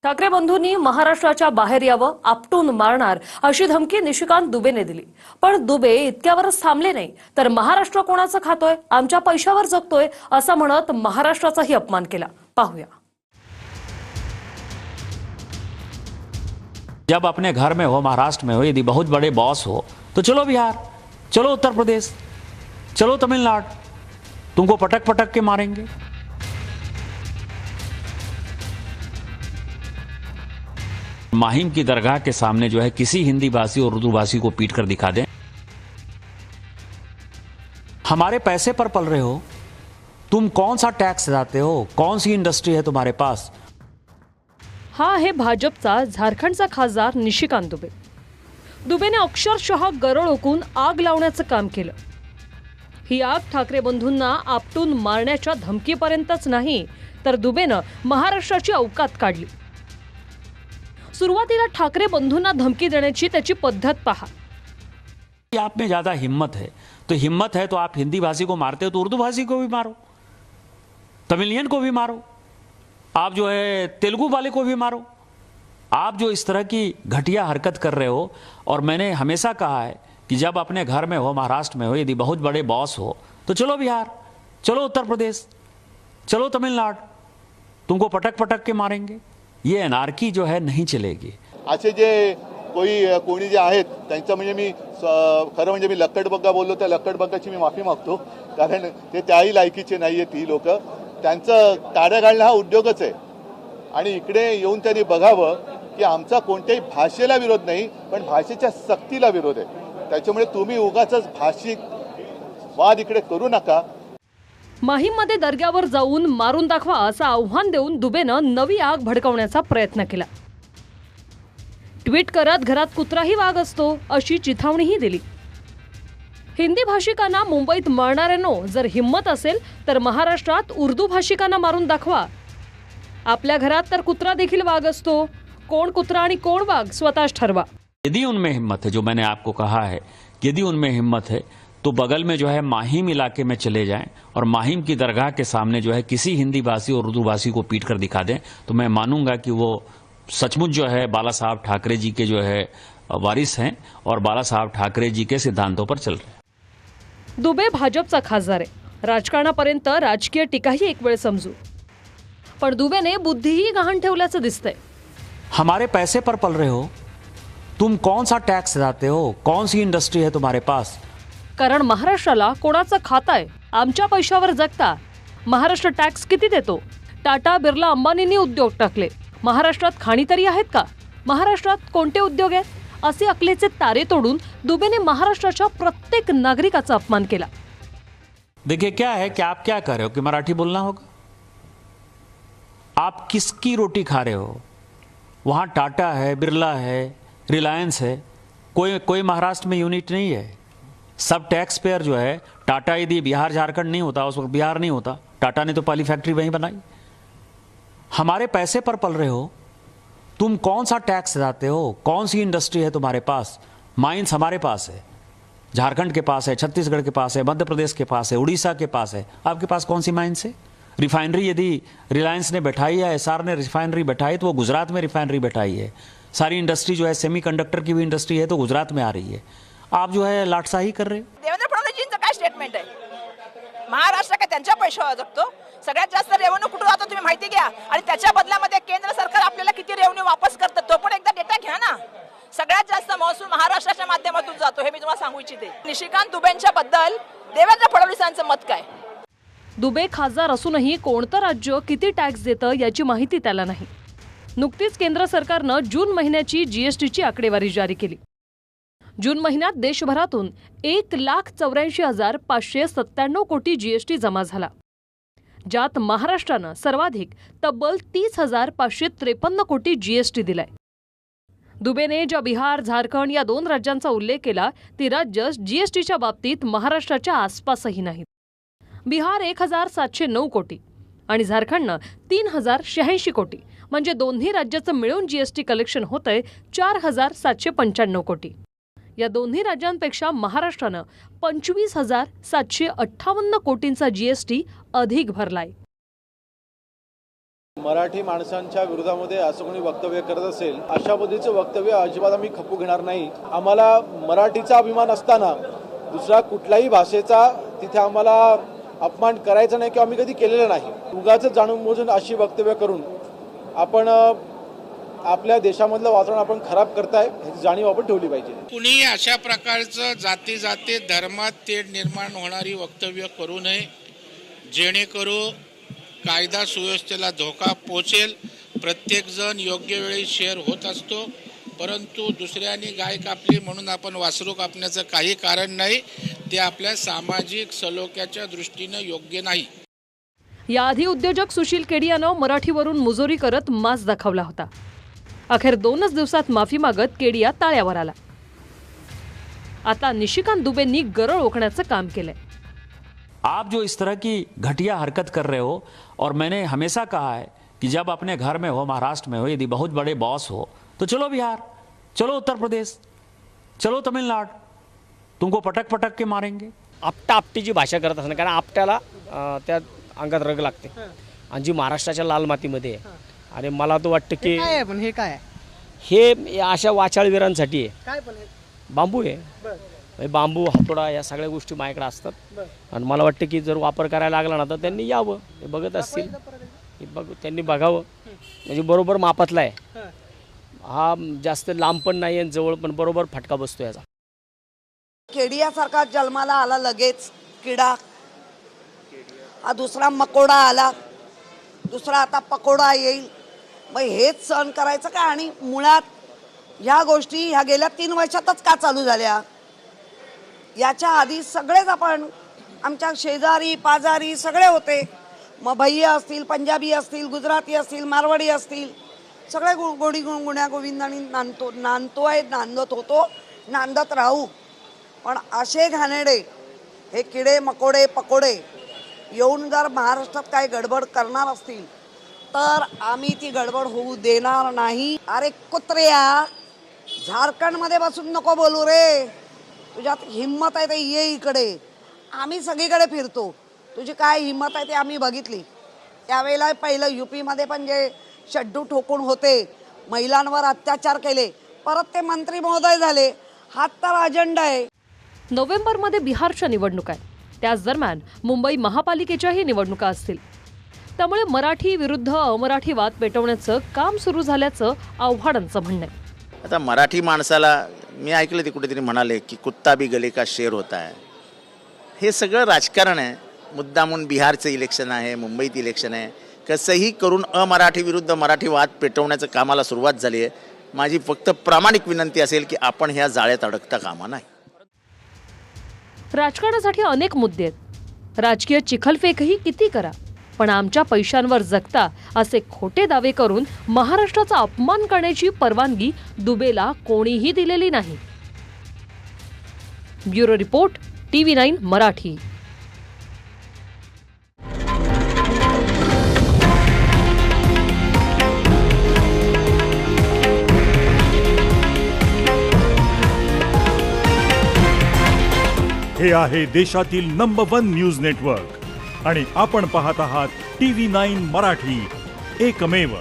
ठाकरे बंधूंनी महाराष्ट्राच्या बाहेर यावं, आपटून मारणार अशी धमकी निशिकांत दुबेने दिली। पण दुबे इतक्यावरच थांबले नाही, तर महाराष्ट्र कोणाचं खातोय, आमच्या पैशावर जगतोय असं म्हणत महाराष्ट्राचाही अपमान केला। पाहूया। जब अपने घर में हो, महाराष्ट्र में हो, यदि बहुत बड़े बॉस हो तो चलो बिहार, चलो उत्तर प्रदेश, चलो तमिलनाडु, तुमको पटक पटक के मारेंगे। माहिम की दरगाह के सामने जो है किसी हिंदी भाषी और उर्दू भाषी को पीट कर दिखा दें। हमारे पैसे पर पल रहे हो, तुम कौन सा टैक्स देते हो, कौन सी इंडस्ट्री है तुम्हारे पास। हा आहे भाजपचा झारखंडचा खासदार निशिकांत दुबे। दुबेने अक्षरशः गरळ ओकून आग लावण्याचं काम केलं। ही आग ठाकरे बंधूंना आपटून मारण्याच्या धमकीपर्यंतच नाही, तर दुबेनं महाराष्ट्राची औकात काढली। सुरुवातीला ठाकरे बंधूंना धमकी देण्याची त्याची पद्धत पहा। आप में ज्यादा हिम्मत है तो आप हिंदी भाषी को मारते हो तो उर्दू भाषी को भी मारो, तमिलियन को भी मारो, आप जो है तेलुगु वाले को भी मारो। आप जो इस तरह की घटिया हरकत कर रहे हो, और मैंने हमेशा कहा है कि जब अपने घर में हो, महाराष्ट्र में हो, यदि बहुत बड़े बॉस हो तो चलो बिहार, चलो उत्तर प्रदेश, चलो तमिलनाडु, तुमको पटक पटक के मारेंगे। ये एनार्की जो है नहीं चलेगी। असे जे कोणी जे आहेत त्यांचं म्हणजे मी खरं म्हणजे मी लक्कडबग्गा बोललो, त्या लक्कडबग्गाची मी माफी मागतो, कारण ते त्याही लायकीचे नाहीये ती लोक। त्यांचं टाळ्या घालणं हा उद्योगच आहे, आणि इकडे येऊन त्यांनी बघावं की आमचा कोणत्याही भाषेला विरोध नाही, पण भाषेच्या सक्तीला विरोध आहे। त्याच्यामुळे तुम्ही उगाचच भाषिक वाद इकडे करू नका। माहीममध्ये दर्ग्यावर जाऊन मारून दाखवा असं आव्हान देऊन दुबेनं नवी आग भडकवण्याचा प्रयत्न केला। ट्विट करत घरात कुत्राही वाघ असतो अशी चिथावणीही दिली। हिंदी भाषिकांना मुंबईत मारणाऱ्यांनो, जर हिम्मत असेल तर महाराष्ट्रात उर्दू भाषिकांना मारून दाखवा। आपल्या घरात तर कुत्रा देखील वाघ असतो, कोण कुत्रा आणि कोण वाघ स्वतःच ठरवा। यदि उनमें हिम्मत है, जो मैंने आपको कहा है, यदि उनमें हिम्मत है तो बगल में जो है माहिम इलाके में चले जाएं और माहिम की दरगाह के सामने जो है किसी हिंदी भाषी और उर्दू भाषी को पीट कर दिखा दें, तो मैं मानूंगा कि वो सचमुच जो है बाला साहब ठाकरे जी के जो है वारिस हैं और बाला साहब ठाकरे जी के सिद्धांतों पर चल रहे हैं। दुबे भाजपचा खासदार आहे, राजकारणापर्यंत राजकीय टीकाही एक वेळ समजू, पण दुबेने बुद्धीही गहाण ठेवल्याचं दिसतंय। हमारे पैसे पर पल रहे हो, तुम कौन सा टैक्स देते हो, कौन सी इंडस्ट्री है तुम्हारे पास। कारण महाराष्ट्राला कोणाचं खाता आहे, आमच्या पैशावर जगता। महाराष्ट्र टॅक्स किती देतो? टाटा, बिर्ला, अंबानींनी उद्योग टाकले, महाराष्ट्रात खाणी तरी आहेत का? महाराष्ट्रात कोणते उद्योग आहेत? असे अकलेचे तारे तोडून दुबेने महाराष्ट्राच्या प्रत्येक नागरिकाचा अपमान केला। देखिए क्या है कि आप क्या कर रहे हो कि मराठी बोलना होगा। आप किसकी रोटी खा रहे हो? वहाँ टाटा है, बिरला है, रिलायंस है, कोई महाराष्ट्र में यूनिट नहीं है। सब टैक्स पेयर जो है, टाटा यदि बिहार झारखंड नहीं होता, उस वक्त बिहार नहीं होता, टाटा ने तो पहली फैक्ट्री वहीं बनाई। हमारे पैसे पर पल रहे हो, तुम कौन सा टैक्स देते हो, कौन सी इंडस्ट्री है तुम्हारे पास। माइंस हमारे पास है, झारखंड के पास है, छत्तीसगढ़ के पास है, मध्य प्रदेश के पास है, उड़ीसा के पास है। आपके पास कौन सी माइंस है? रिफाइनरी यदि रिलायंस ने बैठाई या एसआर ने रिफाइनरी बैठाई तो वो गुजरात में रिफाइनरी बैठाई है। सारी इंडस्ट्री जो है, सेमीकंडक्टर की भी इंडस्ट्री है तो गुजरात में आ रही है। आप जो है लाटसाही कर रहे हो। देवेंद्र फडणवीसजींचं काय स्टेटमेंट आहे? महाराष्ट्र काय त्यांच्या पैशावर जगतो? सगळ्यात जास्त रेव्हेन्यू कुठे जातो तुम्ही माहिती घ्या, आणि त्याच्या बदल्यामध्ये केंद्र सरकार आपल्याला किती रेव्हेन्यू वापस करतं तो पण एकदा डेटा घ्या ना। सगळ्यात जास्त महसूल महाराष्ट्राच्या माध्यमातून जातो, हे मी तुम्हाला सांगू इच्छिते। निशिकांत दुबेंच्या बद्दल देवेंद्र फडणवीसांचं मत काय? दुबे खासदार असूनही कोणतं राज्य किती टॅक्स देतं याची माहिती त्याला नाही। नुकतीच केंद्र सरकारनं जून महिन्याची जीएसटीची आकडेवारी जारी केली। जून महिन्यात देशभरातून 1,84,597 कोटी जीएसटी जमा झाला, ज्यात महाराष्ट्रानं सर्वाधिक तब्बल 30,553 कोटी जीएसटी दिलाय। दुबेने ज्या बिहार, झारखंड या 2 राज्यांचा उल्लेख केला, ती राज्य जीएसटीच्या बाबतीत महाराष्ट्राच्या आसपासही नाहीत। बिहार 1,709 कोटी आणि झारखंडनं 3,086 कोटी, म्हणजे दोन्ही राज्याचं मिळून जीएसटी कलेक्शन होतंय 4,795 कोटी। या दोन्ही राज्यांपेक्षा महाराष्ट्रानं 25,758 कोटींचा जीएसटी अधिक भरलाय। मराठी माणसांच्या विरोधामध्ये असं कोणी वक्तव्य करत असेल, अशा पद्धतीचं वक्तव्य अजिबात आम्ही खपू घेणार नाही. आम्हाला मराठीचा अभिमान असताना दुसरा कुठल्याही भाषेचा तिथे आम्हाला अपमान करायचा नाही किंवा आम्ही कधी केलेलं नाही. उगाच जाणून मोजून अशी वक्तव्य करून आपण आपल्या देशामधलं वातावरण आपण खराब करताय ह्याची जाणीव आपण ठेवली पाहिजे. कुणी अशा प्रकारचं जाती धर्मात तेढ निर्माण होणारी वक्तव्य करू नये, जेणेकरून कायदा सुव्यवस्थेला धोका पोचेल. प्रत्येकजण योग्य वेळी शेअर होत असतो, परंतु दुसऱ्याने गाय कापली म्हणून आपण वासरू कापण्याचं काही कारण नाही. ते आपल्या सामाजिक सलोख्याच्या दृष्टीनं योग्य नाही. याआधी उद्योजक सुशील केडी यानं मराठीवरून मुजोरी करत मास दाखवला होता. अखेर 2च दिवसात माफी मागत केडिया ताळ्यावर आला. आता निशिकांत दुबेंनी गरळ ओकण्याचं काम केलंय. आप जो इस तरह की घटिया हरकत कर रहे हो, और मैंने हमेशा कहा है कि जब अपने घर में हो, महाराष्ट्र में हो, यदि बहुत बड़े बॉस हो तो चलो बिहार, चलो उत्तर प्रदेश, चलो तमिलनाडु, तुमको पटक पटक के मारेंगे. आपटा आपटीची भाषा करत असणार, कारण आपट्याला त्या अंगात रग लागते आणि जी महाराष्ट्राच्या लाल मातीमध्ये आहे. आणि मला तो वाटतं की हे काय हे अशा वाचाळवीरांसाठी आहे. काय पण बांबू आहे, बांबू हातोडा या सगळ्या गोष्टी माझ्याकडे असतात. आणि मला वाटतं की जर वापर करायला लागला ना तर त्यांनी यावं, हे बघत असतील, त्यांनी बघावं. म्हणजे बरोबर मापातला आहे हा, जास्त लांब पण नाही आणि जवळ पण, बरोबर फटका बसतो याचा. केडियासारखा जन्माला आला लगेच किडा, हा दुसरा मकोडा आला, दुसरा आता पकोडा येईल. मग हेच सहन करायचं का? आणि मुळात ह्या गोष्टी ह्या गेल्या 3 वर्षातच का चालू झाल्या? याच्या आधी सगळेच आपण आमच्या शेजारी पाजारी सगळे होते. मग भैया असतील, पंजाबी असतील, गुजराती असतील, मारवाडी असतील, सगळे गोडी गुण्या गोविंदानी नांदत होतो, नांदत राहू. पण असे घाणेडे हे किडे मकोडे पकोडे येऊन जर महाराष्ट्रात काय गडबड करणार असतील तर आम्ही ती गडबड होऊ देणार नाही. अरे कुत्र्या, झारखंडमध्ये बसून नको बोलू रे. तुझ्यात हिम्मत आहे ते ये इकडे. आम्ही सगळीकडे फिरतो, तुझी काय हिम्मत आहे ते आम्ही बघितली. त्यावेळेला पहिलं UP-मध्ये पण जे शड्डू ठोकून होते, महिलांवर अत्याचार केले, परत ते मंत्री महोदय झाले. हा तर अजेंडा आहे. नोव्हेंबरमध्ये बिहारच्या निवडणुका आहेत. त्याच दरम्यान मुंबई महापालिकेच्याही निवडणुका असतील. त्यामुळे मराठी विरुद्ध अमराठी वाद पेटवण्याचं काम सुरू झाल्याचं आव्हाडांचं म्हणणं आहे. आता मराठी माणसाला मी ऐकलं ते कुठेतरी म्हणाले की कुत्ता भी गले का शेर होता है. हे सगळं राजकारण आहे. मुद्दामून बिहारचं इलेक्शन आहे, मुंबईत इलेक्शन आहे. कसंही करून अमराठी विरुद्ध मराठी वाद पेटवण्याचं कामाला सुरुवात झाली आहे. माझी फक्त प्रामाणिक विनंती असेल की आपण ह्या जाळ्यात अडकता कामा नाही. राजकारणासाठी अनेक मुद्दे आहेत. राजकीय चिखलफेकही किती करा, पण आमच्या पैशांवर जगता असे खोटे दावे करून महाराष्ट्राचा अपमान करण्याची परवानगी दुबेला कोणीही दिलेली नाही. Bureau report, TV9 Marathi. हे आहे देशातील नंबर 1 न्यूज नेटवर्क आणि आपण पाहत आहात TV9 मराठी, एकमेव.